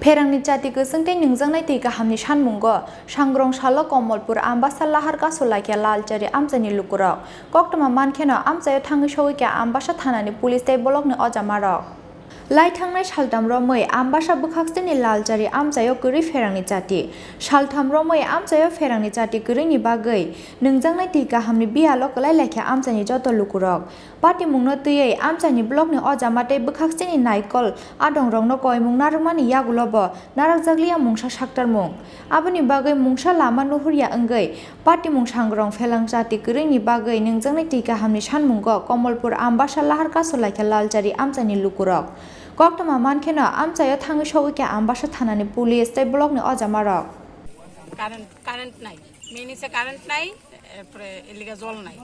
Pherangni Chati Kwchung tei Nwngjaknai tei Kahamni Sanmungo Sangrong Salo Kamalpur Ambassa Lahar Kasulaikha lalchari amchani lukurok koktoma mankheno amchayo thangwi sawikha Ambassa thanani police tei bolokni ojamarok Lai thangnai saltam romoi Ambassa bwkhakstini lalchari amchayo kwrwi Pherangni Chati saltam romoi amchayo Pherangni Chati kwrwini bagwi Nwngjaknai tei Kahamni bialo Kasulaikha amchani joto lukurok Party mungno tui amchani blokni ojama tei bwkhakstini naikol adongrokno koimung narwkmani yagulobo narakjakliya mungsa saktarmung aboni bagwi mungsa lama nuhurya wngwi party mung sangrong Pherangni Chati kwrwini bagwi Nwngjaknai tei Kahamni Sanmungo Kamalpur Ambassa Lahar Kasulaikha lalchari amchani lukurok koktoma mankheno amchayo thangwi sawikha Ambassa thanani police tei blokni ojamarok current নাই মিনিসে current নাই এরপরে এলিগা জল নাই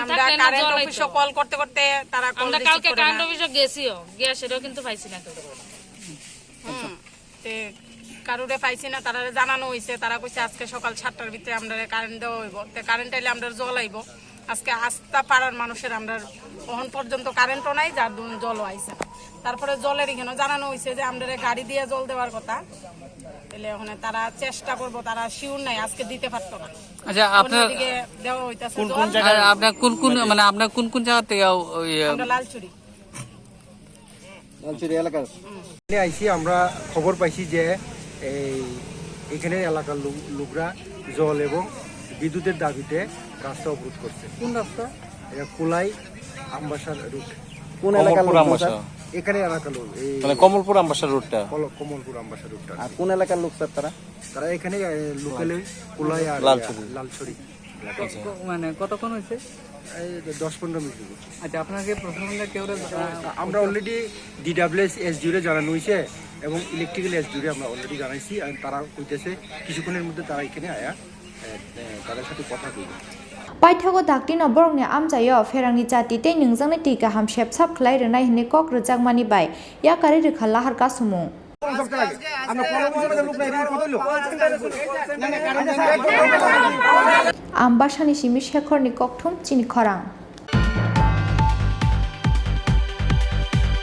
আমরা current অফিসে call করতে করতে তারা কল রিসিভ করে না আমরা কালকে কারেন্ট অফিসে গেছিও গিয়া সেটাও কিন্তু পাইছি না তো তে কারুরে পাইছি না তারা জানানো হইছে তারা কইছে আজকে সকাল 7টার ভিতরে আমরা কারেন্ট দেওয়া হইব তে কারেন্ট আইলে আমরা জল আইব আজকে আস্তা পাড়ার মানুষের আমরা ওহন পর্যন্ত কারেন্টও নাই যার দুন জলও আইছে তারপরে জলের এখানে জানানো হইছে যে আমরা গাড়ি দিয়ে জল দেওয়ার কথা এলে ওখানে তারা চেষ্টা করব তারা শিওর নাই আজকে দিতে পারতো না আচ্ছা আপনার দিকে দেওয়া হইতাছে কোন জায়গা আপনার কোন মানে আপনার কোন জায়গা থেকে আমরা লালচুরি এলাকার আইছি আমরা খবর পাইছি যে এখানে এলাকার লোকরা জল এবং বিদ্যুতের দাবিতে রাস্তা অবরোধ করছে কোন রাস্তা এটা কুলাই আম্বাসার রুট কোন এলাকার লোক এখানে এলাকার লোক মানে কমলপুর আম্বাসার রুটটা কমলপুর আম্বাসার রুটটা আর কোন এলাকার লোক স্যার তারা এখানে লোকালে কুলাই আর লালছড়ি মানে কতক্ষণ হয়েছে 10-15 মিনিট। আচ্ছা আপনাকে প্রশাসনটা কেউ আমরা অলরেডি ডিডব্লিউএস এসডিও জানানো হয়েছে এবং ইলেকট্রিক্যাল এসডিও আমরা অলরেডি জানাইছি আর তারা কইতেছে কিছুক্ষণের মধ্যে তারা এখানে আয়া তাদের সাথে কথা বলবে Paithago dakti no borokni amchayo Pherangni Chati tei Nwngjaknai tei Kaham sepsap khlai rwnai hini kok rwjakmani bai yakari rwkha Lahar kasumung Ambassa ni simi Shekhorni kokthum Chini Khorang